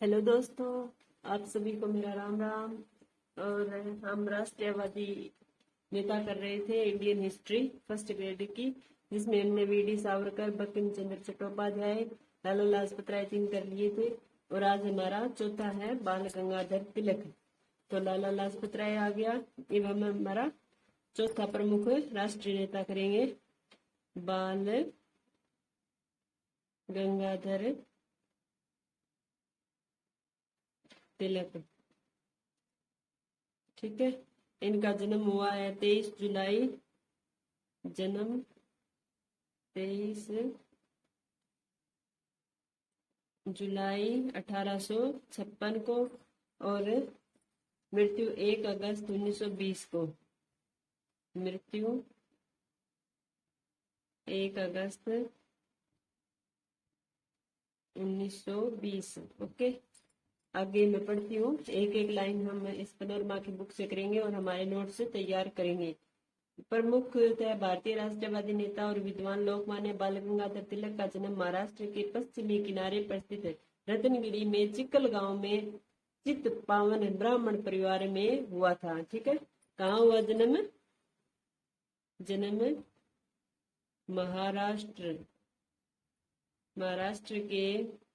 Hello दोस्तों, आप सभी को मेरा राम राम। और हम राष्ट्रवादी नेता कर रहे थे इंडियन हिस्ट्री फर्स्ट ग्रेड की, जिसमें हमने वीडी सावरकर, बंकिम चंद्र चट्टोपाध्याय, लाला लाजपत राय जी कर लिए थे। और आज हमारा चौथा है बाल गंगाधर तिलक। तो लाला लाजपत राय आ गया, अब हम हमारा चौथा प्रमुख राष्ट्रीय नेता करेंगे, बाल गंगाधर तिलक। ठीक है, इनका जन्म हुआ है 23 जुलाई, जन्म 23 जुलाई 1856 को, और मृत्यु 1 अगस्त 1920 को। मृत्यु 1 अगस्त 1920। ओके, आगे मैं पढ़ती हूँ, एक एक लाइन हम इस पनोरमा की बुक से करेंगे और हमारे नोट से तैयार करेंगे। प्रमुख भारतीय राष्ट्रवादी नेता और विद्वान लोकमान्य बाल गंगाधर तिलक का जन्म महाराष्ट्र के पश्चिमी किनारे पर स्थित रत्नगिरी में चिक्कल गांव में चित्त पावन ब्राह्मण परिवार में हुआ था। ठीक है, कहाँ हुआ जन्म? जन्म महाराष्ट्र के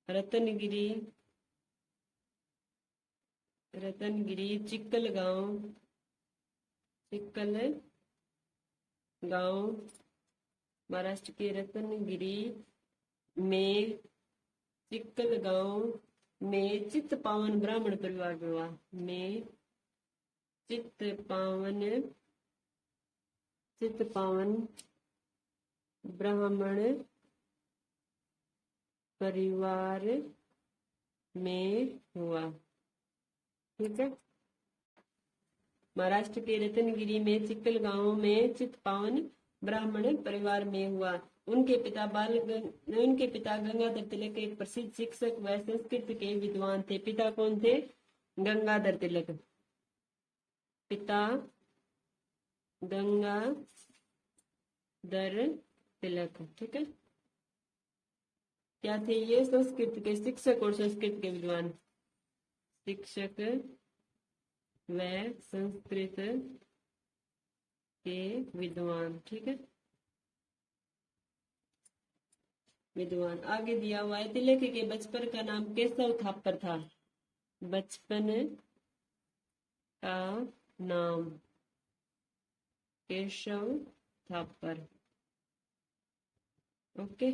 रतनगिरी चिक्कल गांव महाराष्ट्र के रतनगिरी में चिक्कल गांव में चित्त पावन ब्राह्मण परिवार में हुआ। में चित्त पावन ब्राह्मण परिवार में हुआ। ठीक है, महाराष्ट्र के रतनगिरी में चिक्कल गांव में चित्त पावन ब्राह्मण परिवार में हुआ। उनके पिता गंगाधर तिलक एक प्रसिद्ध शिक्षक व संस्कृत के विद्वान थे। पिता कौन थे? गंगाधर तिलक। पिता गंगाधर तिलक। ठीक है, क्या थे ये? संस्कृत के शिक्षक और संस्कृत के विद्वान। शिक्षक व संस्कृत के विद्वान। ठीक है, विद्वान। आगे दिया हुआ है, तिलक के बचपन का नाम केशव थापर था। बचपन का नाम केशव थापर। ओके,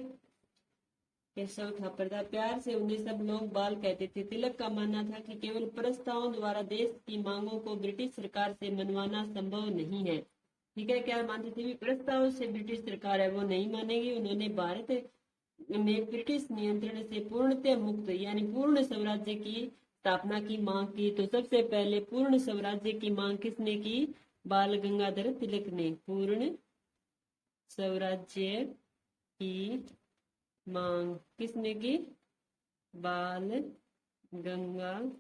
केशव थापर था। प्यार से उन्हें सब लोग बाल कहते थे। तिलक का मानना था कि केवल प्रस्तावों द्वारा देश की मांगों को ब्रिटिश सरकार से मनवाना संभव नहीं है। ठीक है, क्या मानते थे? प्रस्ताव से ब्रिटिश सरकार है वो नहीं मानेगी। उन्होंने भारत में ब्रिटिश नियंत्रण से पूर्णतः मुक्त यानी पूर्ण स्वराज्य की स्थापना की मांग की। तो सबसे पहले पूर्ण स्वराज्य की मांग किसने की? बाल गंगाधर तिलक ने। पूर्ण स्वराज्य की मांग किसने की? बाल गंगाधर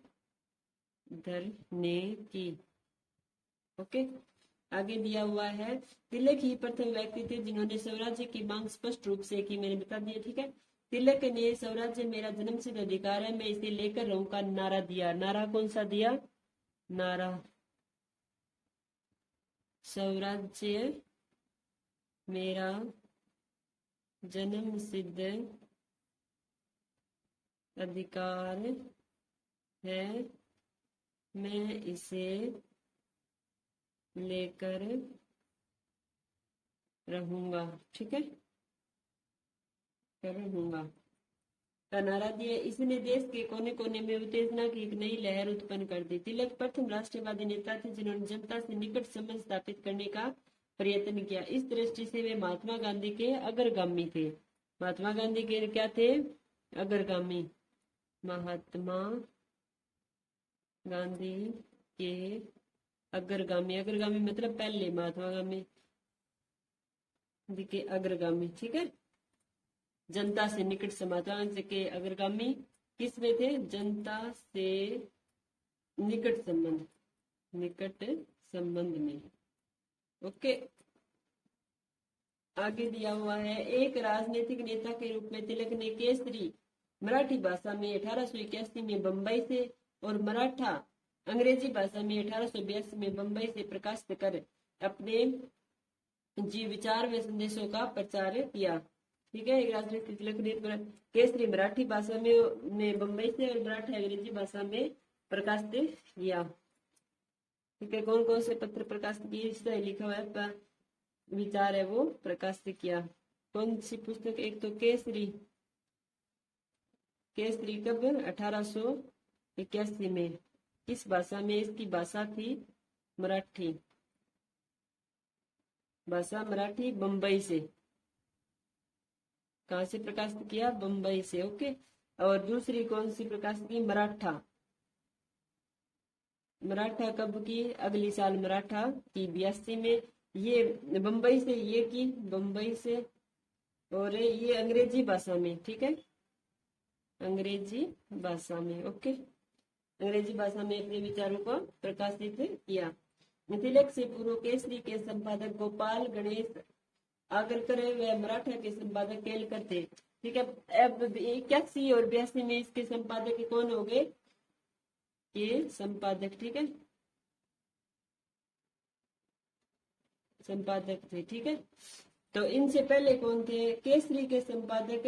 ने की। ओके, आगे दिया हुआ है, तिलक ही प्रथम व्यक्ति थे जिन्होंने स्वराज्य की मांग स्पष्ट रूप से की। मैंने बता दिया। ठीक है, तिलक ने स्वराज्य मेरा जन्मसिद्ध अधिकार है, मैं इसे लेकर रहूंगा नारा दिया। नारा कौन सा दिया? नारा स्वराज्य मेरा जन्मसिद्ध अधिकार है, मैं इसे लेकर रहूंगा। ठीक है, रहूंगा का नारा दिया। इसने देश के कोने कोने में उत्तेजना की एक नई लहर उत्पन्न कर दी। तिलक प्रथम राष्ट्रवादी नेता थे जिन्होंने जनता से निकट संबंध स्थापित करने का प्रयत्न किया। इस दृष्टि से वे महात्मा गांधी के अग्रगामी थे। महात्मा गांधी के क्या थे? अग्रगामी। महात्मा गांधी के अग्रगामी। अग्रगामी मतलब पहले, महात्मा गांधी के अग्रगामी। ठीक है, जनता से निकट समाचार के अग्रगामी किस में थे? जनता से निकट संबंध में। ओके, आगे दिया हुआ है, एक राजनीतिक नेता के रूप में तिलक ने केसरी मराठी भाषा में 1881 में बम्बई से, और मराठा अंग्रेजी भाषा में 1882 में बम्बई से प्रकाशित कर अपने जी विचार व संदेशों का प्रचार किया। ठीक है, एक राजनीतिक तिलक केसरी मराठी भाषा में बम्बई से, और मराठी अंग्रेजी भाषा में प्रकाशित किया। ठीक है, कौन कौन से पत्र प्रकाशित किए, इसका लिखा हुआ है विचार है वो प्रकाशित किया। कौन सी पुस्तक, एक तो केसरी, केसरी कब 1881 में, किस भाषा में, इसकी भाषा थी मराठी, भाषा मराठी, बम्बई से, कहाँ से प्रकाशित किया, बम्बई से। ओके, और दूसरी कौन सी प्रकाशित की, मराठा, मराठा कब की, अगली साल मराठा की 82 में, ये बम्बई से, ये की बम्बई से, और ये अंग्रेजी भाषा में। ठीक है, अंग्रेजी भाषा में। ओके, अंग्रेजी भाषा में अपने विचारों को प्रकाशित किया। तिलक से पूर्व केसरी के संपादक गोपाल गणेश आगरकर व मराठा के संपादक केलकर थे। ठीक है, अब 81 और 82 में इसके संपादक कौन हो गए, ये संपादक। ठीक है, संपादक थे। ठीक है, तो इनसे पहले कौन थे, केसरी के संपादक,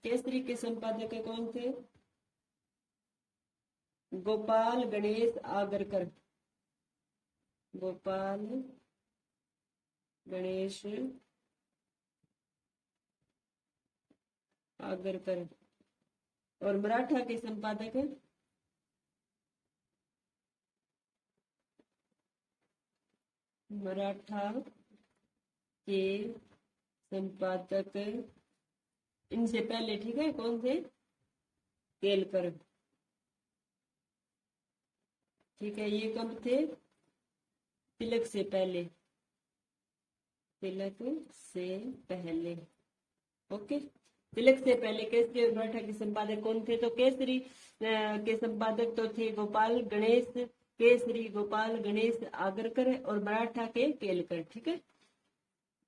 केसरी के संपादक कौन थे, गोपाल गणेश आगरकर, गोपाल गणेश आगरकर, और मराठा के संपादक मराठा के संपादक इनसे पहले, ठीक है, कौन थे, केलकर। ठीक है, ये कब थे, तिलक से पहले, तिलक से पहले। ओके, तिलक से पहले केसरी और मराठा के संपादक कौन थे, तो केसरी के संपादक तो थे गोपाल गणेश, केसरी गोपाल गणेश आगरकर, और मराठा के केलकर। ठीक है,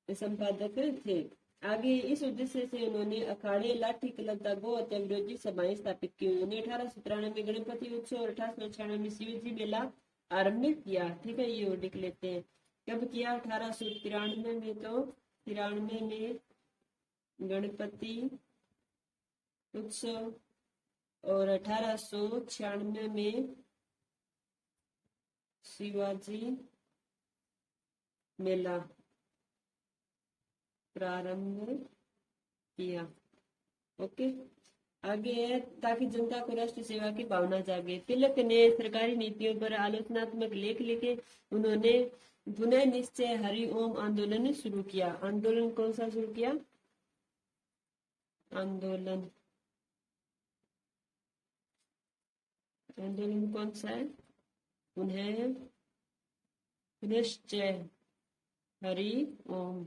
संपादक थे। आगे इस उद्देश्य से उन्होंने अखाड़े, लाठी कलता, गौ हत्या विरोधी सभाएं स्थापित की। उन्होंने 1893 में गणपति उत्सव और 1896 में शिवजी मेला आरंभ किया। ठीक है, ये लिख लेते हैं, कब किया, 1893 में, तो 93 में गणपति उत्सव, और 1896 में शिवाजी मेला प्रारंभ किया। ओके, आगे है, ताकि जनता को राष्ट्र सेवा की भावना जागे। तिलक ने सरकारी नीतियों पर आलोचनात्मक लेख लिखे। उन्होंने पुनः निश्चय हरि ओम आंदोलन शुरू किया। आंदोलन कौन सा शुरू किया, आंदोलन, आंदोलन कौन सा है, पुनः निश्चय हरि ओम।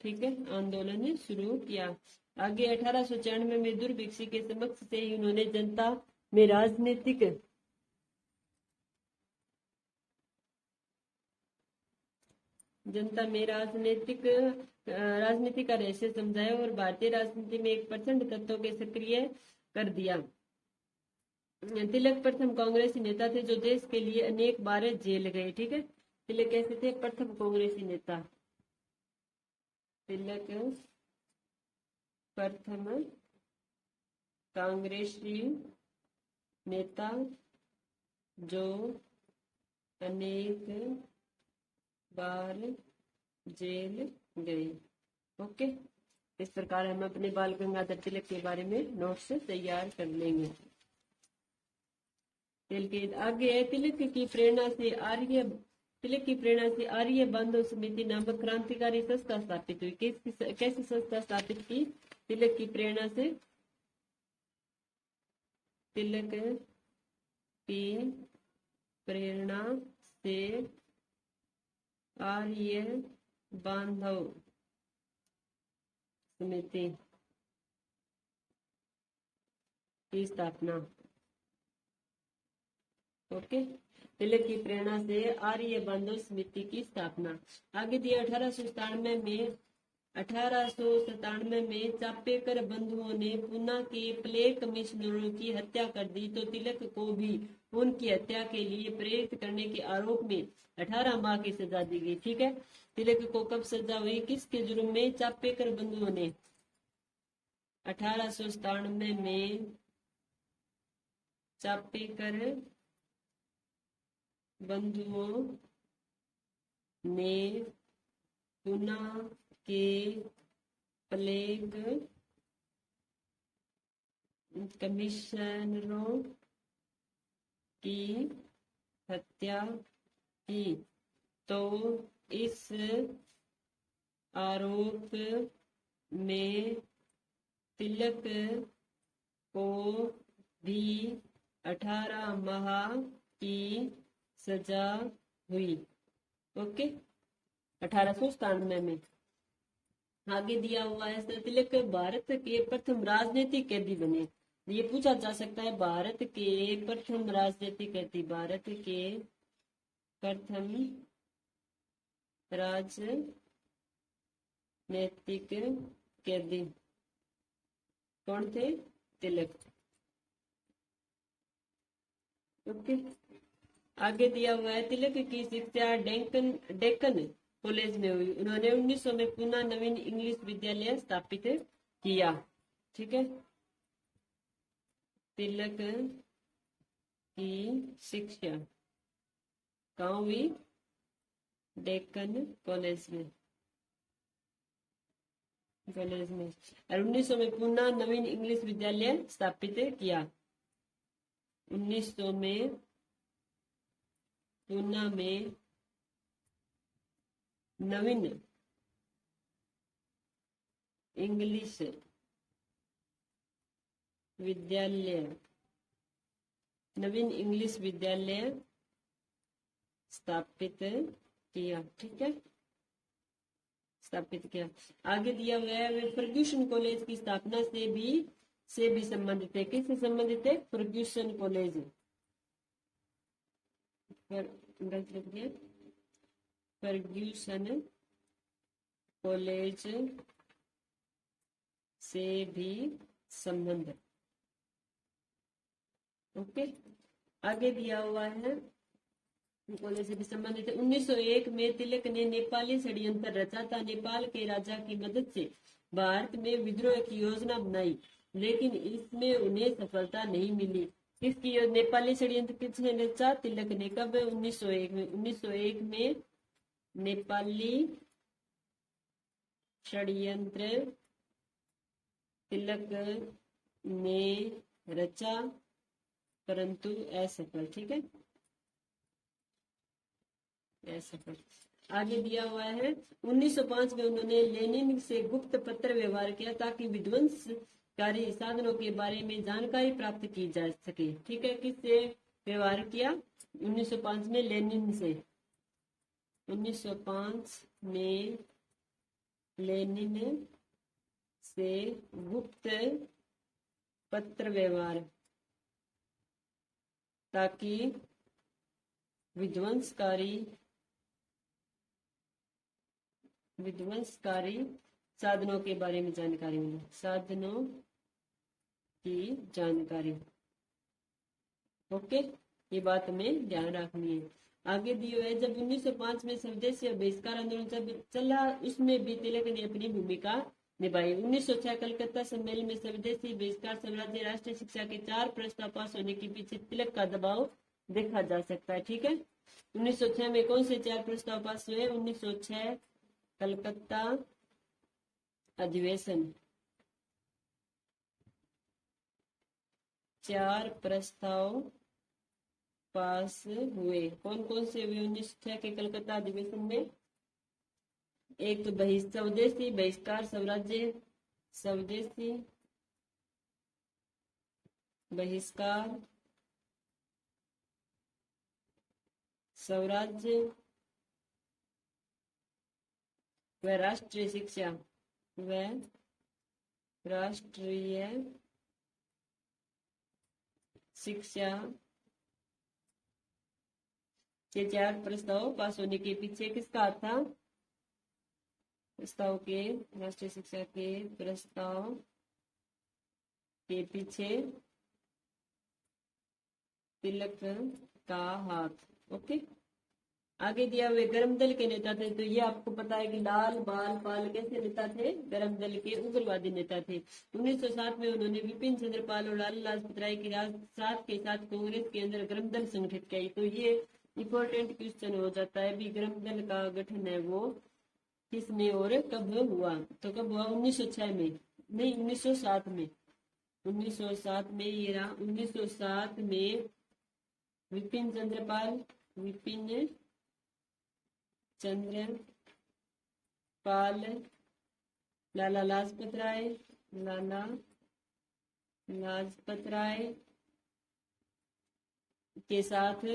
ठीक है, आंदोलन शुरू किया। आगे 1896 में दुर्भिक्षी के समक्ष से ही उन्होंने जनता में राजनीति का रहस्य समझाया, और भारतीय राजनीति में एक प्रचंड तत्व के सक्रिय कर दिया। तिलक प्रथम कांग्रेसी नेता थे जो देश के लिए अनेक बार जेल गए। ठीक है, तिलक कैसे थे, प्रथम कांग्रेसी नेता, तिलक प्रथम कांग्रेसी नेता जो अनेक बार जेल गए। ओके, इस प्रकार हम अपने बाल गंगाधर तिलक के बारे में नोट्स तैयार कर लेंगे। आगे है, तिलक की प्रेरणा से आर्य बांधव समिति नामक क्रांतिकारी संस्था स्थापित हुई। कैसी संस्था स्थापित की, तिलक की प्रेरणा से, तिलक की प्रेरणा से आर्य बांधव समिति की स्थापना। ओके, तिलक की प्रेरणा से आर्य बांधव समिति की स्थापना। आगे दिया 1897 में 1897 में चापेकर बंधुओं ने पूना के प्लेग कमिश्नरों की हत्या कर दी तो तिलक को भी उनकी हत्या के लिए प्रेरित करने के आरोप में 18 माह की सजा दी गई। ठीक है, तिलक को कब सजा हुई, किसके जुर्म में? चापेकर बंधुओं ने 1897 में चापेकर बंधुओं ने पूना के प्लेग कमिश्नरों की हत्या की तो इस आरोप में तिलक को भी 18 माह की सजा हुई। ओके, 1897 में। आगे दिया हुआ है सर तिलक भारत के प्रथम राजनीतिक कैदी बने। ये पूछा जा सकता है, भारत के प्रथम राजनीतिक कैदी, भारत के प्रथम राजनीतिक कैदी कौन थे? तिलक। ओके, आगे दिया हुआ है तिलक की शिक्षा डेक्कन कॉलेज में हुई। उन्होंने 1900 में पुनः नवीन इंग्लिश विद्यालय स्थापित किया। ठीक है, तिलक की शिक्षा कहाँ हुई? डेक्कन कॉलेज में, और 1900 में पुनः नवीन इंग्लिश विद्यालय स्थापित किया। 1900 में पुणे में नवीन इंग्लिश विद्यालय स्थापित किया। ठीक है, स्थापित किया। आगे दिया हुआ है वे फर्ग्यूसन कॉलेज की स्थापना से भी संबंधित है। किससे संबंधित है? Fergusson college. फर्ग्यूसन कॉलेज से भी संबंध। ओके, आगे दिया हुआ है कॉलेज से भी संबंधित है। 1901 में तिलक ने नेपाली षड्यंत्र रचा था। नेपाल के राजा की मदद से भारत में विद्रोह की योजना बनाई, लेकिन इसमें उन्हें सफलता नहीं मिली। किसकी नेपाली षड्यंत्र किसने रचा? तिलक ने। कब? 1901 में। 1901 में नेपाली षड्यंत्र तिलक ने रचा, परंतु असफल। ठीक है, असफल। आगे दिया हुआ है 1905 में उन्होंने लेनिन से गुप्त पत्र व्यवहार किया ताकि विध्वंसकारी साधनों के बारे में जानकारी प्राप्त की जा सके। ठीक है, किससे व्यवहार किया? 1905 में लेनिन से। 1905 में लेनिन से गुप्त पत्र व्यवहार ताकि विध्वंसकारी साधनों के बारे में जानकारी मिले। साधनों की जानकारी। ओके, ये बात हमें ध्यान रखनी है। आगे दिए हुए जब 1905 में स्वदेशी बहिष्कार आंदोलन जब चला, उसमें भी तिलक ने अपनी भूमिका निभाई। 1906 कलकत्ता सम्मेलन में स्वदेशी बहिष्कार, स्वराज्य, राष्ट्रीय शिक्षा के 4 प्रस्ताव पास होने के पीछे तिलक का दबाव देखा जा सकता है। ठीक है, 1906 में कौन से 4 प्रस्ताव पास हुए? 1906 कलकत्ता अधिवेशन, 4 प्रस्ताव पास हुए। कौन कौन से हुए 1906 के कलकत्ता अधिवेशन में? एक तो स्वदेशी बहिष्कार, स्वदेशी बहिष्कार, स्वराज्य व राष्ट्रीय शिक्षा के 4 प्रस्ताव पास होने के पीछे किसका हाथ था? प्रस्ताव के राष्ट्रीय शिक्षा के प्रस्ताव के पीछे तिलक का हाथ। ओके, आगे दिया हुए गर्म दल के नेता थे, तो ये आपको पता है कि लाल बाल पाल कैसे नेता थे, गर्म दल के उग्रवादी नेता थे। 1907 में उन्होंने विपिन चंद्र पाल और लाला लाजपत राय के साथ के साथ कांग्रेस के अंदर गर्म दल संगठित किया। तो ये इंपॉर्टेंट क्वेश्चन हो जाता है भी, गर्म दल का गठन है वो किसने और कब हुआ? तो कब हुआ? 1906 में, नहीं 1907 में। 1907 में ये रहा, 1907 में विपिन चंद्र पाल, लाला लाजपत राय के साथ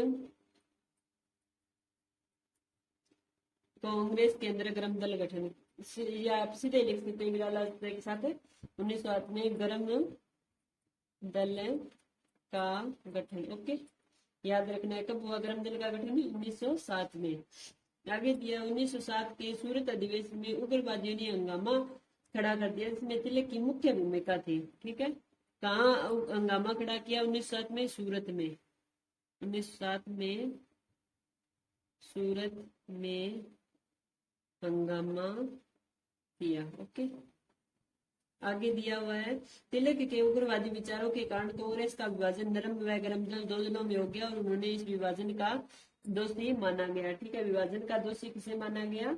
कांग्रेस के अंदर गर्म दल गठन, या आप सीधे लिख सकते हैं लाला लाजपत राय के साथ 1907 में गर्म दल का गठन। ओके, याद रखना है कब हुआ गर्म दल का गठन? 1907 में। आगे दिया 1907 के सूरत अधिवेशन में उग्रवादियों ने हंगामा खड़ा कर दिया, इसमें तिलक की मुख्य भूमिका थी। ठीक है, कहाँ हंगामा खड़ा किया? 1907 में सूरत में। 1907 में सूरत में हंगामा किया। ओके, आगे दिया हुआ है तिलक के उग्रवादी विचारों के कारण कांग्रेस का विभाजन नरम व गर्म दल दो दलों में हो गया और उन्होंने इस विभाजन का दोषी माना गया। ठीक है, विभाजन का दोषी किसे माना गया?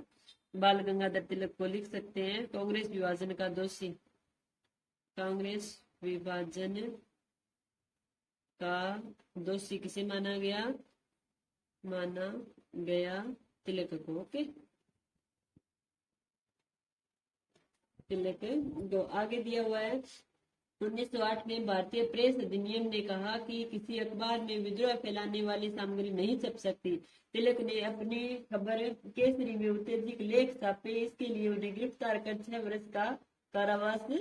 बाल गंगाधर तिलक को लिख सकते हैं कांग्रेस विभाजन का दोषी। कांग्रेस विभाजन का दोषी किसे माना गया? तिलक को। ओके, तिलक दो। आगे दिया हुआ है 1908 में भारतीय प्रेस अधिनियम ने कहा कि किसी अखबार में विद्रोह फैलाने वाली सामग्री नहीं छप सकती। तिलक ने अपनी खबर केसरी में उत्तेजक लेख छापे, इसके लिए उन्हें गिरफ्तार कर 6 वर्ष का कारावास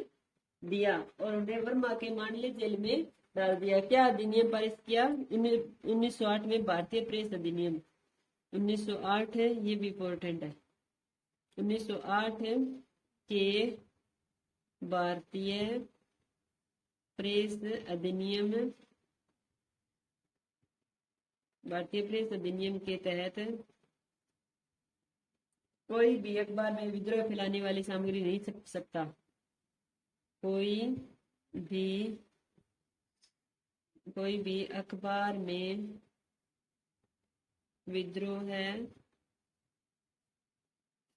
दिया और उन्हें वर्मा के मांडले जेल में डाल दिया। क्या अधिनियम पारित किया? 1908 में भारतीय प्रेस अधिनियम। 1908 ये भी इम्पोर्टेंट है। 1908 के भारतीय प्रेस अधिनियम, भारतीय प्रेस अधिनियम के तहत कोई भी अखबार में विद्रोह फैलाने वाली सामग्री नहीं छप सकता। कोई भी अखबार में विद्रोह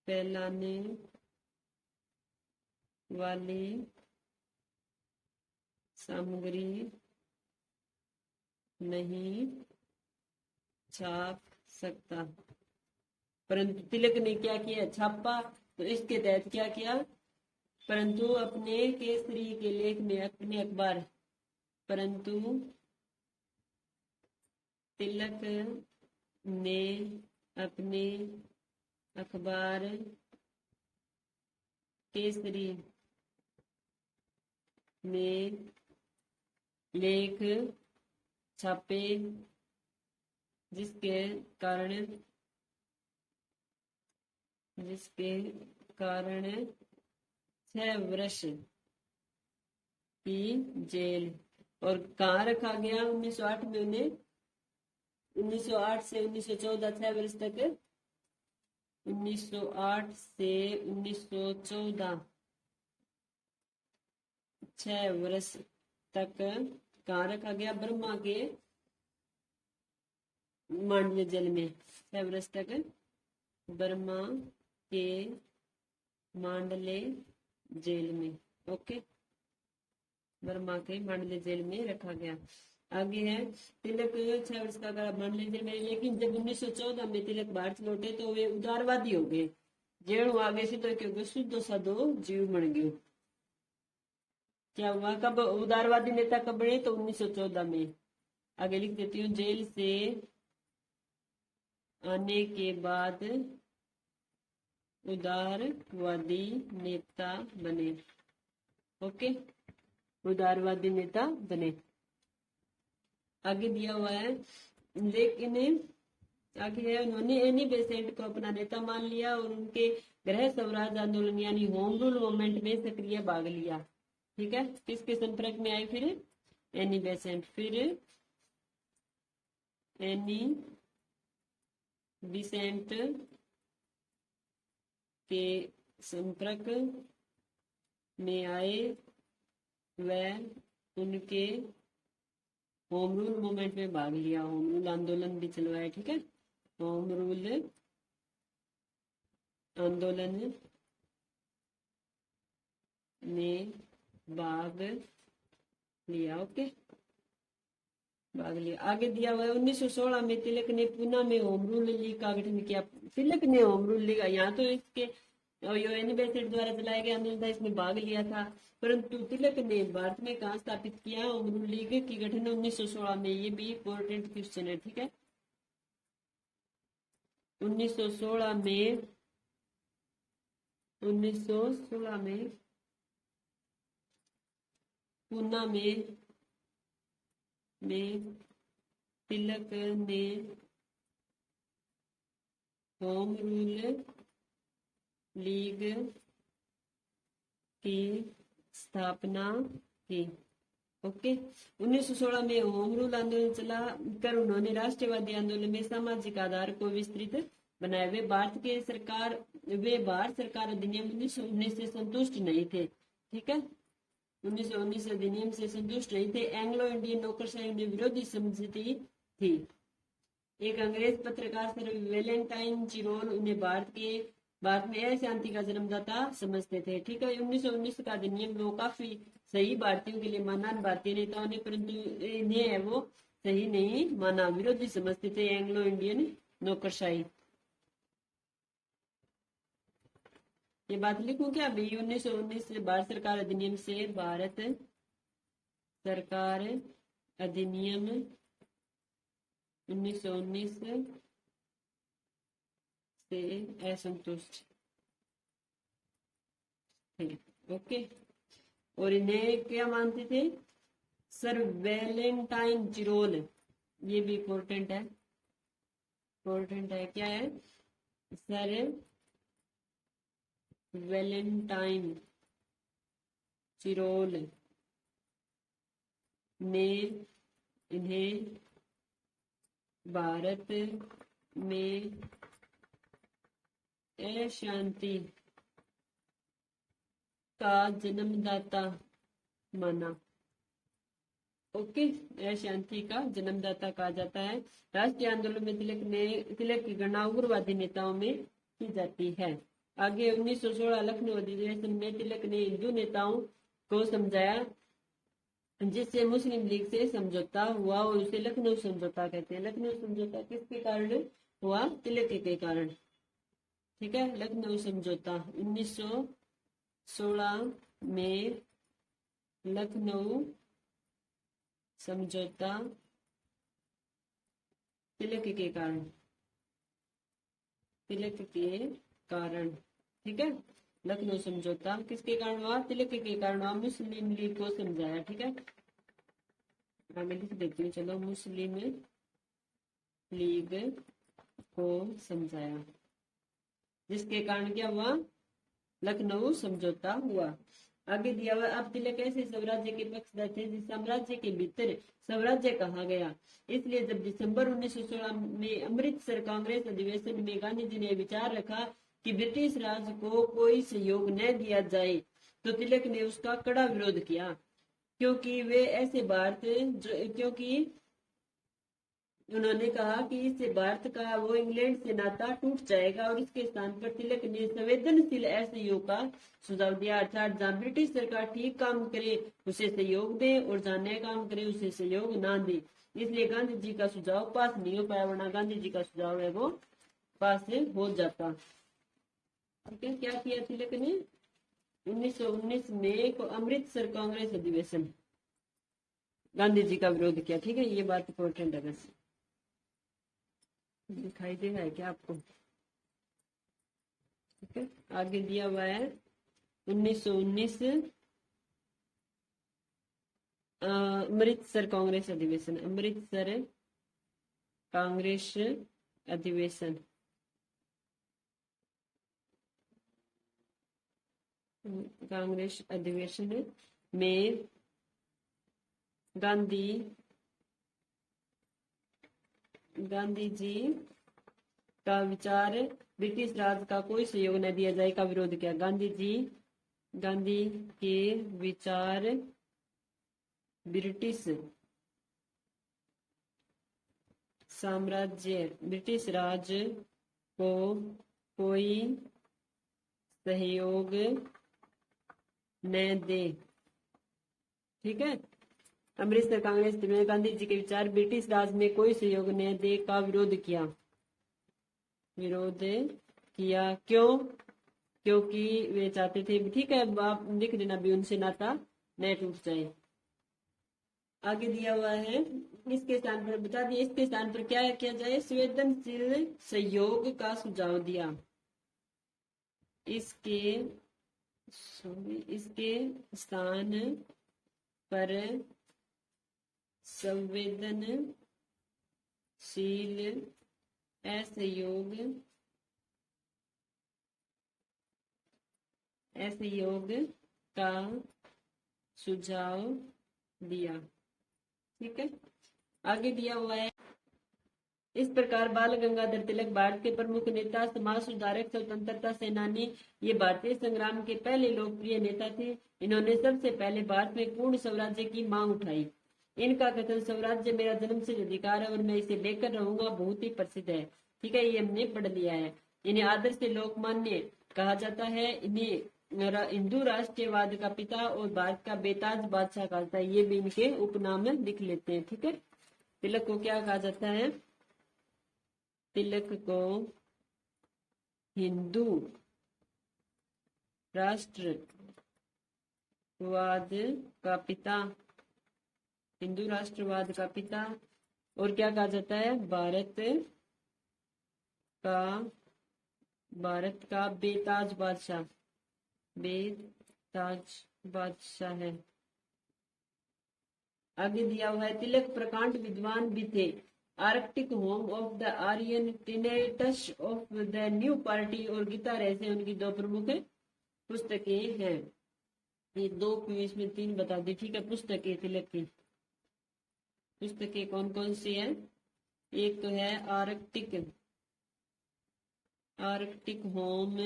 फैलाने वाली सामग्री नहीं छाप सकता। परंतु तिलक ने क्या किया? छापा। तो इसके तहत क्या किया? परंतु अपने केसरी के लेख में अपने अखबार, परंतु तिलक ने अपने अखबार केसरी में लेख छापे, जिसके कारण 6 वर्ष की जेल। और कहाँ रखा गया? 1908 में उन्हें 1908 से 1914 6 वर्ष तक, 1908 से 1914 6 वर्ष तक कहाँ रखा गया? बर्मा के मांडले जेल में। 6 वर्ष तक बर्मा के मांडले जेल में। ओके, बर्मा के मांडले जेल में रखा गया। आगे है तिलक 6 वर्ष का मांडले जेल में, लेकिन जब 1914 में तिलक भारत लौटे तो वे उदारवादी हो गए। जेणु आगे से तो क्योंकि शुद्ध साधो जीव बन गयो। क्या हुआ? कब उदारवादी नेता कब बने? तो 1914 में। आगे लिख देती हूँ, जेल से आने के बाद उदारवादी नेता बने। ओके, उदारवादी नेता बने। आगे दिया हुआ है, लेकिन आगे है उन्होंने एनी बेसेंट को अपना नेता मान लिया और उनके गृह स्वराज आंदोलन यानी होम रूल मूवमेंट में सक्रिय भाग लिया। ठीक है, किसके संपर्क में आए फिर? Annie Besant. फिर एनी बिसेंट के संपर्क में आए व उनके होम रूल मूवमेंट में भाग लिया। होम रूल आंदोलन भी चलवाया। ठीक है, होम रूल आंदोलन में भाग लिया। ओके, भाग लिया। आगे दिया हुआ है 1916 में तिलक ने पूना में होम रूल लीग का गठन किया। तिलक ने होम रूल लीग, यहाँ तो इसके एनी बेसेंट द्वारा चलाया गया आंदोलन था, इसमें भाग लिया था, परंतु तिलक ने भारत में कहाँ स्थापित किया होम रूल लीग की गठन? 1916 में। ये भी इम्पोर्टेंट क्वेश्चन है। ठीक है, 1916 में 1916 में पूना में तिलक ने होम रूल लीग की स्थापना की। ओके, 1916 में होम रूल आंदोलन चला कर उन्होंने राष्ट्रवादी आंदोलन में सामाजिक आधार को विस्तृत बनाया। वे भारत सरकार अधिनियम 1919 से संतुष्ट नहीं थे। ठीक है, 1919 अधिनियम से संतुष्ट नहीं थे। एंग्लो इंडियन नौकरशाही उन्हें विरोधी समझती थी। एक अंग्रेज पत्रकार सर वेलेंटाइन चिरोल उन्हें भारत में अशांति का जन्मदाता समझते थे। ठीक है, 1919 का अधिनियम वो काफी सही भारतीयों के लिए माना भारतीय नेताओं ने, परंतु इन्हें वो सही नहीं माना, विरोधी समझते थे एंग्लो इंडियन नौकरशाही। ये बात लिखूं क्या भाई? 1919 भारत सरकार अधिनियम से भारत सरकार अधिनियम 1919 से असंतुष्ट थे। ओके, और इन्हें क्या मानते थे? Sir Valentine Chirol. ये भी इम्पोर्टेंट है, क्या है? सर वेलेंटाइन चिरोल ने इन्हें भारत में अशांति का जन्मदाता माना। ओके, अशांति का जन्मदाता कहा जाता है। राष्ट्रीय आंदोलन में तिलक की गणना उग्रवादी नेताओं में की जाती है। आगे 1916 लखनऊ अधिवेशन में तिलक ने हिंदू नेताओं को समझाया, जिससे मुस्लिम लीग से समझौता हुआ और उसे लखनऊ समझौता कहते हैं। लखनऊ समझौता किसके कारण हुआ? तिलक के कारण। ठीक है, लखनऊ समझौता 1916 में लखनऊ समझौता तिलक के कारण। ठीक है, लखनऊ समझौता किसके कारण हुआ? तिलक के कारण हुआ। मुस्लिम लीग को समझाया। ठीक है, मैं लिख देती हूँ, चलो, मुस्लिम लीग को समझाया, जिसके कारण क्या हुआ? लखनऊ समझौता हुआ। आगे दिया हुआ, अब तिलक ऐसे स्वराज्य के पक्षधर थे जिस साम्राज्य के भीतर स्वराज्य कहा गया। इसलिए जब दिसंबर 1916 में अमृतसर कांग्रेस अधिवेशन में गांधी जी ने विचार रखा कि ब्रिटिश राज को कोई सहयोग न दिया जाए, तो तिलक ने उसका कड़ा विरोध किया, क्योंकि उन्होंने कहा कि इससे भारत का वो इंग्लैंड से नाता टूट जाएगा, और इसके स्थान पर तिलक ने संवेदनशील असहयोग का सुझाव दिया, अर्थात जहाँ ब्रिटिश सरकार ठीक काम करे उसे सहयोग दे और जहाँ नया काम करे उसे सहयोग ना दे। इसलिए गांधी जी का सुझाव पास नहीं हो पाया, वरना गांधी जी का सुझाव है वो पास हो जाता। ठीक है, क्या किया तिलक ने? 1919 में अमृतसर कांग्रेस अधिवेशन गांधी जी का विरोध किया। ठीक है, ये बात इंपॉर्टेंट है, बस दिखाई दे रहा है क्या आपको? ठीक है, आगे दिया हुआ है 1919 अमृतसर कांग्रेस अधिवेशन। अमृतसर कांग्रेस अधिवेशन कांग्रेस अधिवेशन में गांधी जी का विचार ब्रिटिश राज का कोई सहयोग न दिया जाए का विरोध किया। गांधी के विचार ब्रिटिश राज को कोई सहयोग न दे। ठीक है, अमृतसर कांग्रेस में गांधी जी के विचार ब्रिटिश राज में कोई सहयोग न दे का विरोध किया। क्यों? क्योंकि वे चाहते थे, ठीक है आप लिख देना भी, उनसे नाता न टूट जाए। आगे दिया हुआ है, इसके स्थान पर बता दिए, इसके स्थान पर क्या किया जाए, संवेदनशील सहयोग का सुझाव दिया। इसके स्थान पर संवेदनशील असहयोग का सुझाव दिया। ठीक है, आगे दिया हुआ है, इस प्रकार बाल गंगाधर तिलक भारत के प्रमुख नेता, समाज सुधारक, स्वतंत्रता सेनानी, ये भारतीय संग्राम के पहले लोकप्रिय नेता थे। इन्होंने सबसे पहले भारत में पूर्ण स्वराज्य की मांग उठाई। इनका कथन स्वराज्य मेरा जन्मसिद्ध अधिकार है और मैं इसे लेकर रहूंगा बहुत ही प्रसिद्ध है। ठीक है, ये हमने पढ़ लिया है। इन्हें आदर्श से लोकमान्य कहा जाता है। इन्हें हिंदू राष्ट्रवाद का पिता और भारत का बेताज बादशाह कहा जाता है। ये भी इनके उपनाम लिख लेते हैं। ठीक है, तिलक को क्या कहा जाता है, तिलक को हिंदू राष्ट्रवाद का पिता, हिंदू राष्ट्रवाद का पिता, और क्या कहा जाता है, भारत का बेताज बादशाह है। आगे दिया हुआ है, तिलक प्रकांड विद्वान भी थे। Arctic home of the Aryan, tenets of the new party और गीता रहस्य उनकी दो प्रमुख पुस्तकें हैं। ये दो क्विज में 3 बता दी। ठीक है, पुस्तकें, तिलक की पुस्तकें कौन कौन सी है, एक तो है Arctic home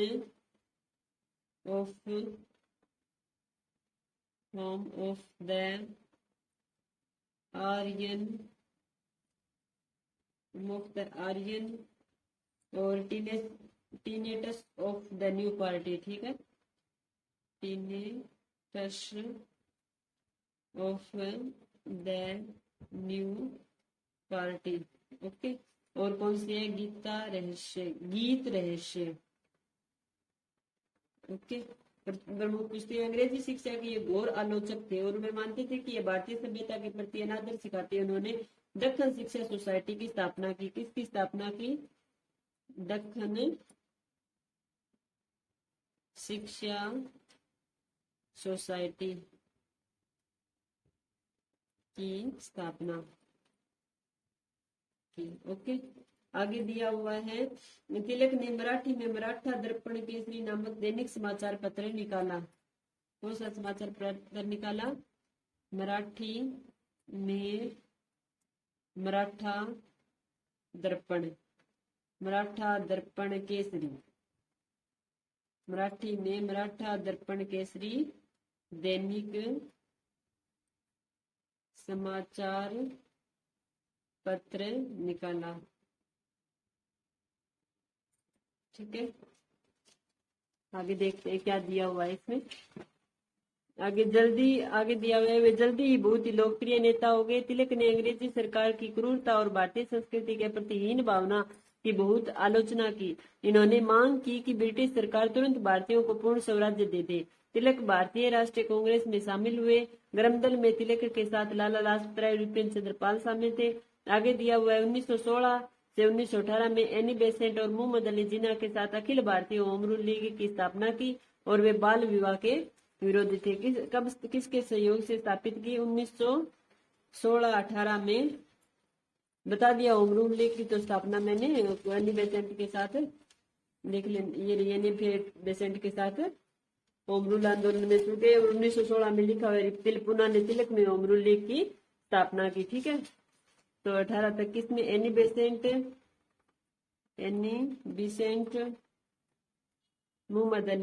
of the Aryan और tenets of the new party. ठीक है, tenets of the new party. Okay, और कौन सी है, गीत रहस्य। ओके, प्रमुख पुस्तक, अंग्रेजी शिक्षा के ये घोर आलोचक थे और वे मानते थे कि ये भारतीय सभ्यता के प्रति अनादर सिखाते। उन्होंने दक्कन शिक्षा सोसाइटी की स्थापना की। किसकी स्थापना की, दक्कन शिक्षा सोसाइटी की स्थापना की। ओके, आगे दिया हुआ है, तिलक ने मराठी में मराठा दर्पण केसरी नामक दैनिक समाचार पत्र निकाला। कौन सा समाचार पत्र निकाला, मराठी में मराठा दर्पण केसरी, मराठी में मराठा दर्पण केसरी दैनिक समाचार पत्र निकाला। ठीक है, आगे देखते हैं क्या दिया हुआ है इसमें। आगे दिया हुआ है, वे जल्दी ही बहुत ही लोकप्रिय नेता हो गए। तिलक ने अंग्रेजी सरकार की क्रूरता और भारतीय संस्कृति के प्रति हीन भावना की बहुत आलोचना की। इन्होंने मांग की कि ब्रिटिश सरकार तुरंत भारतीयों को पूर्ण स्वराज्य दे दे। तिलक भारतीय राष्ट्रीय कांग्रेस में शामिल हुए। गर्म दल में तिलक के साथ लाला लाजपत राय, विपिन चंद्र पाल शामिल थे। आगे दिया हुआ है, 1916 से 1918 में एनी बेसेंट और मोहम्मद अली जिन्ना के साथ Akhil Bharatiya home rule league की स्थापना की और वे बाल विवाह के विरोधी थे। किसके सहयोग से स्थापित की, 1916-18 में। बता दिया, होम रूल लीग की तो स्थापना मैंने एनी बेसेंट के साथ लिख ले, ये एनी बेसेंट के साथ होम रूल आंदोलन में जुटे और 1916 में लिखा हुआ पुना ने तिलक में होम रूल लीग की स्थापना की। ठीक है, तो 1823 में एनी बिसेंट मोहम्मद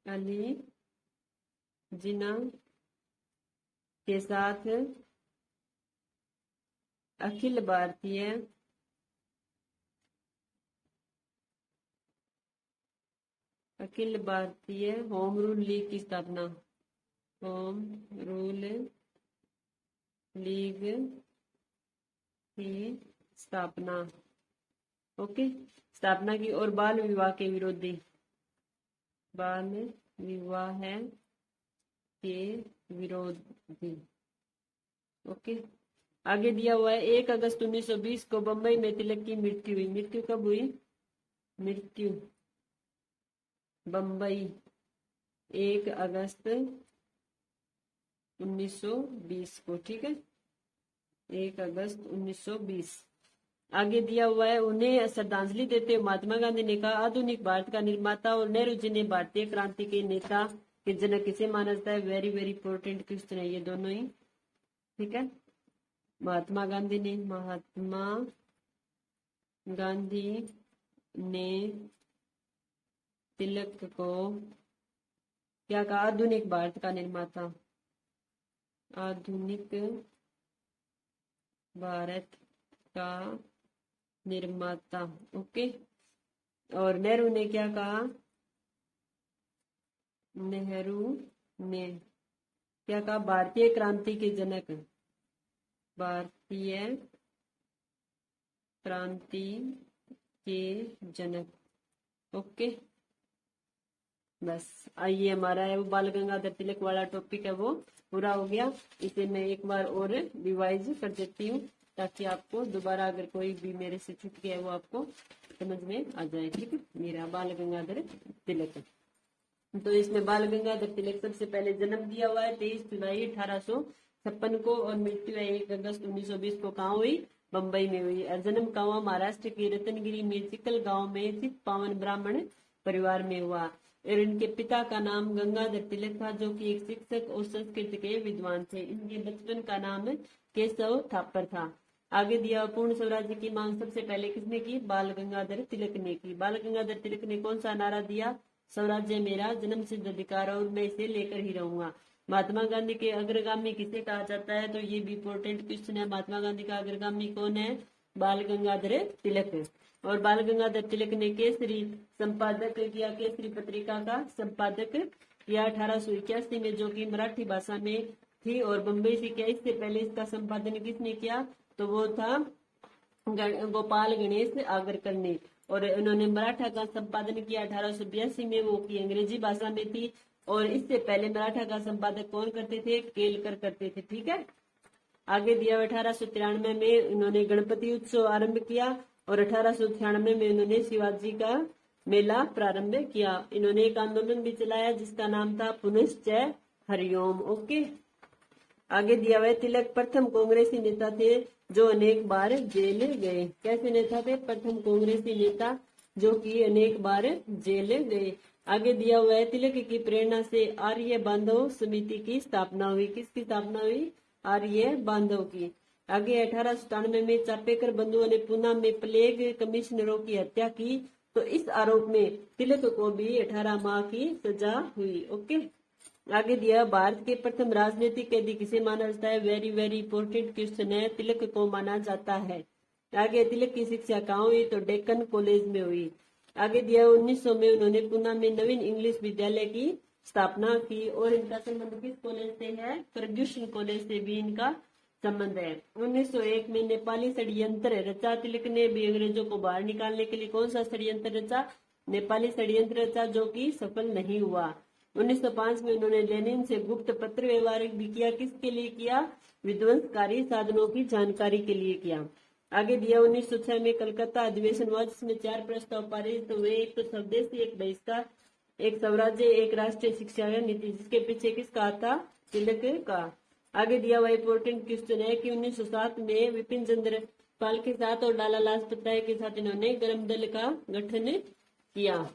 अली जिन्ना के साथ Akhil Bharatiya home rule league की स्थापना, होम रूल लीग की स्थापना, ओके, स्थापना की। और बाल विवाह के विरोधी, बाल विवाह के विरोधी, ओके। आगे दिया हुआ है 1 अगस्त 1920 को बंबई में तिलक की मृत्यु हुई। मृत्यु कब हुई? मृत्यु बंबई 1 अगस्त 1920 को। ठीक है, 1 अगस्त 1920। आगे दिया हुआ है उन्हें श्रद्धांजलि देते हुए महात्मा गांधी ने कहा, आधुनिक भारत का निर्माता और नेहरू जी ने भारतीय क्रांति के नेता के जनक किसे माना जाता है? वेरी वेरी इंपॉर्टेंट क्वेश्चन है ये दोनों ही। ठीक है, महात्मा गांधी ने तिलक को क्या कहा? आधुनिक भारत का निर्माता, आधुनिक भारत का निर्माता, ओके। और नेहरू ने क्या कहा? नेहरू ने क्या कहा? भारतीय क्रांति के जनक, भारतीय क्रांति के जनक, ओके। बस आइए, हमारा है वो बाल गंगाधर तिलक वाला टॉपिक है वो पूरा हो गया। इसे मैं एक बार और रिवाइज कर देती हूँ ताकि आपको दोबारा अगर कोई भी मेरे से छूट गया है वो आपको समझ में आ जाए। ठीक है, मेरा बाल गंगाधर तिलक। तो इसमें बाल गंगाधर तिलक सबसे पहले जन्म दिया हुआ है 23 जुलाई 1856 को और मृत्यु है 1 अगस्त 1920 को। कहाँ हुई? बंबई में हुई। और जन्म कहाँ? महाराष्ट्र के रतनगिरी में चिकल गांव में स्थित पावन ब्राह्मण परिवार में हुआ। और इनके पिता का नाम गंगाधर तिलक था जो कि एक शिक्षक और संस्कृत के विद्वान थे। इनके बचपन का नाम केशव थापर था। आगे दिया पूर्ण स्वराज्य की मांग सबसे पहले किसने की? बाल गंगाधर तिलक ने की। बाल गंगाधर तिलक ने कौन सा नारा दिया? स्वराज्य मेरा जन्म सिद्ध अधिकार और मैं इसे लेकर ही रहूंगा। महात्मा गांधी के अग्रगामी किसे कहा जाता है? तो ये भी इंपॉर्टेंट क्वेश्चन है। महात्मा गांधी का अग्रगामी कौन है? बाल गंगाधर तिलक। और बाल गंगाधर तिलक ने केसरी संपादक किया, केसरी पत्रिका का संपादक किया 1881 में, जो कि मराठी भाषा में थी और बंबई से किया। इससे पहले इसका संपादन किसने किया? तो वो था गोपाल गणेश आगरकर ने। और उन्होंने मराठा का संपादन किया 1882 में, वो की अंग्रेजी भाषा में थी। और इससे पहले मराठा का संपादक कौन करते थे? केलकर करते थे। ठीक है, आगे दिया 1893 में उन्होंने गणपति उत्सव आरंभ किया और 1896 में उन्होंने शिवाजी का मेला प्रारंभ किया। इन्होंने एक आंदोलन भी चलाया जिसका नाम था पुनश्चय हरिओम, ओके। आगे दिया हुआ तिलक प्रथम कांग्रेसी नेता थे जो अनेक बार जेल गए। कैसे नेता थे? प्रथम कांग्रेसी नेता जो कि अनेक बार जेल गए। आगे दिया हुआ है तिलक की प्रेरणा से आर्य बांधव समिति की स्थापना हुई। किसकी स्थापना हुई? आर्य बांधव की। आगे 1897 में चापेकर बंधुओं ने पुणे में प्लेग कमिश्नरों की हत्या की, तो इस आरोप में तिलक को भी 18 माह की सजा हुई, ओके। आगे दिया भारत के प्रथम राजनीतिक कैदी किसे माना जाता है? वेरी वेरी इंपॉर्टेंट क्वेश्चन है, तिलक को माना जाता है। आगे तिलक की शिक्षा कहाँ हुई? तो डेक्कन कॉलेज में हुई। आगे दिया 1900 में उन्होंने पुणे में नवीन इंग्लिश विद्यालय की स्थापना की और इनका संबंध किस कॉलेज से है? फर्ग्यूसन कॉलेज से भी इनका संबंध है। 1901 में नेपाली षड्यंत्र रचा। तिलक ने भी अंग्रेजों को बाहर निकालने के लिए कौन सा षड्यंत्र रचा? नेपाली षड्यंत्र रचा, जो कि सफल नहीं हुआ। 1905 में उन्होंने लेनिन से गुप्त पत्र व्यवहार भी किया। किसके लिए किया? विध्वंसकारी साधनों की जानकारी के लिए किया। आगे दिया 1906 में कलकत्ता अधिवेशन हुआ जिसमें 4 प्रस्ताव पारित हुए। एक तो स्वदेशी, एक बहिष्कार, एक स्वराज्य, एक राष्ट्रीय शिक्षा नीति, जिसके पीछे किसका हाथ था? तिलक का। आगे दिया हुआ इंपॉर्टेंट क्वेश्चन है कि 1907 में विपिन चंद्र पाल के साथ और लाला लाजपत राय के साथ इन्होंने गर्म दल का गठन किया।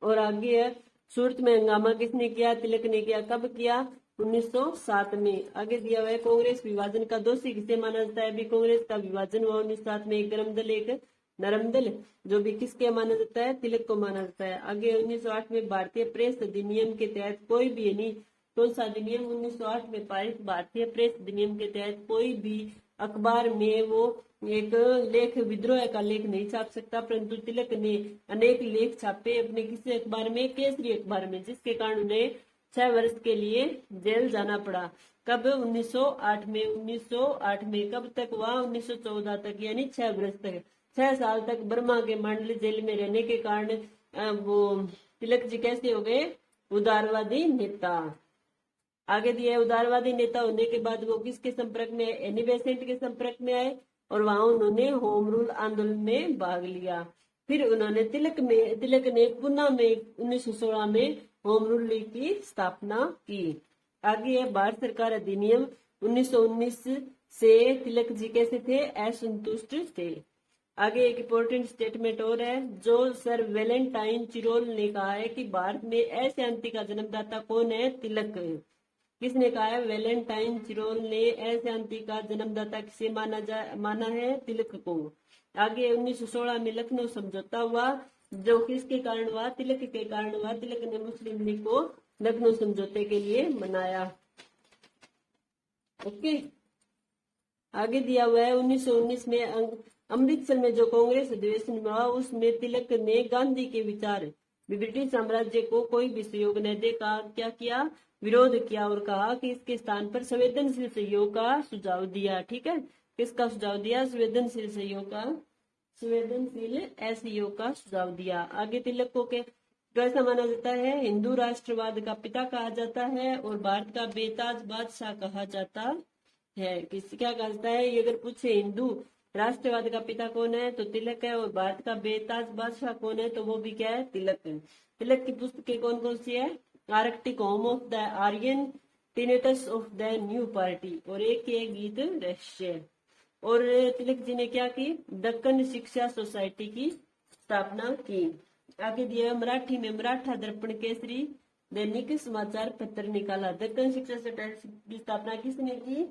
और आगे है सूरत में हंगामा किसने किया? तिलक ने किया। कब किया? 1907 में। आगे दिया हुआ है कांग्रेस विभाजन का दोषी किसे माना जाता है? अभी कांग्रेस का विभाजन हुआ 1907 में, एक गर्म दल एक नरम दल, जो भी किसके माना जाता है? तिलक को माना जाता है। आगे 1908 में भारतीय प्रेस अधिनियम के तहत कोई भी यानी कौन सा अधिनियम? 1908 में पारित भारतीय प्रेस अधिनियम के तहत कोई भी अखबार में वो एक लेख विद्रोह का लेख नहीं छाप सकता, परंतु तिलक ने अनेक लेख छापे अपने किसी अखबार में? केसरी अखबार में, जिसके कारण उन्हें 6 वर्ष के लिए जेल जाना पड़ा। कब? 1908 में। 1908 में कब तक हुआ? 1914 तक, यानी 6 वर्ष तक, 6 साल तक बर्मा के मांडली जेल में रहने के कारण वो तिलक जी कैसे हो गए? उदारवादी नेता। आगे दिया उदारवादी नेता होने के बाद वो किसके संपर्क में? एनी बेसेंट के संपर्क में आए और वहां उन्होंने होम रूल आंदोलन में भाग लिया। फिर उन्होंने तिलक ने पुणे में 1916 में होम रूल लीग की स्थापना की। आगे है भारत सरकार अधिनियम 1919 से तिलक जी कैसे थे? असंतुष्ट थे। आगे एक इम्पोर्टेंट स्टेटमेंट और है, जो सर वैलेंटाइन चिरोल ने कहा है कि भारत में अशांति का जन्मदाता कौन है? तिलक। किसने कहा है? वैलेंटाइन चिरोल ने अशांति का जन्मदाता किसे माना है? तिलक को। आगे 1916 में लखनऊ समझौता हुआ, जो किसके कारण हुआ? तिलक के कारण हुआ। तिलक ने मुस्लिम लीग को लखनऊ समझौते के लिए मनाया। ओके, आगे दिया हुआ है 1919 में अमृतसर में जो कांग्रेस अधिवेशन हुआ, उसमें तिलक ने गांधी के विचार ब्रिटिश साम्राज्य को कोई भी सहयोग न दे का क्या किया? विरोध किया और कहा कि इसके स्थान पर संवेदनशील सहयोग का सुझाव दिया। ठीक है, किसका सुझाव दिया? संवेदनशील सहयोग का, संवेदनशील असहयोग का सुझाव दिया। आगे तिलक को कैसा माना जाता है? हिंदू राष्ट्रवाद का पिता कहा जाता है और भारत का बेताज बादशाह कहा जाता है। क्या कहा जाता है? ये अगर पूछे हिंदू राष्ट्रवाद का पिता कौन है तो तिलक है, और भारत का बेताज बादशाह कौन है तो वो भी क्या है? तिलक है। तिलक की पुस्तकें कौन कौन सी है? Arctic home of the Aryan, tenets of the new party, और एक है गीत रहस्य। और तिलक जी ने क्या की? दक्कन शिक्षा सोसाइटी की स्थापना की। आगे दिया मराठी में मराठा दर्पण केसरी दैनिक समाचार पत्र निकाला। दक्कन शिक्षा सोसाइटी की स्थापना किसने की?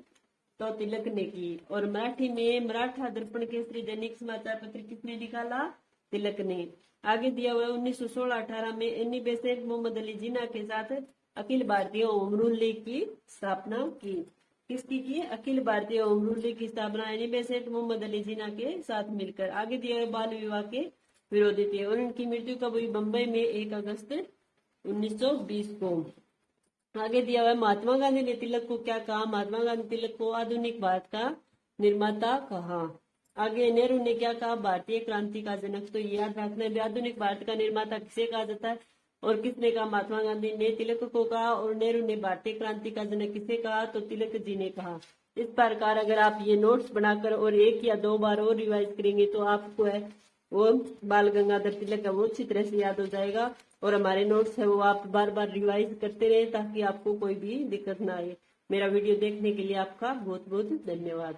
तो तिलक ने की। और मराठी में मराठा दर्पण केसरी दैनिक समाचार पत्र किसने निकाला? तिलक ने। आगे दिया हुआ 1916-18 में एनी बेसेंट मोहम्मद अली जिन्ना के साथ Akhil Bharatiya home rule league की स्थापना की। किसकी की? Akhil Bharatiya home rule league की स्थापना एनी बेसेंट मोहम्मद अली जिन्ना के साथ मिलकर। आगे दिया हुआ बाल विवाह के विरोधी थे और उनकी मृत्यु कब हुई? बम्बई में 1 अगस्त 1920 को। आगे दिया हुआ महात्मा गांधी ने तिलक को क्या कहा? महात्मा गांधी तिलक को आधुनिक भारत का निर्माता कहा। आगे नेहरू ने क्या कहा? भारतीय क्रांति का जनक। तो याद रखना है, आधुनिक भारत का निर्माता किसे कहा जाता है? और किसने कहा? महात्मा गांधी ने तिलक को कहा। और नेहरू ने भारतीय क्रांति का जनक किसे कहा? तो तिलक जी ने कहा। इस प्रकार अगर आप ये नोट्स बनाकर और 1 या 2 बार और रिवाइज करेंगे तो आपको है वो बाल गंगाधर तिलक का वो अच्छी तरह से याद हो जाएगा। और हमारे नोट्स है वो आप बार बार रिवाइज करते रहे ताकि आपको कोई भी दिक्कत ना आए। मेरा वीडियो देखने के लिए आपका बहुत बहुत धन्यवाद।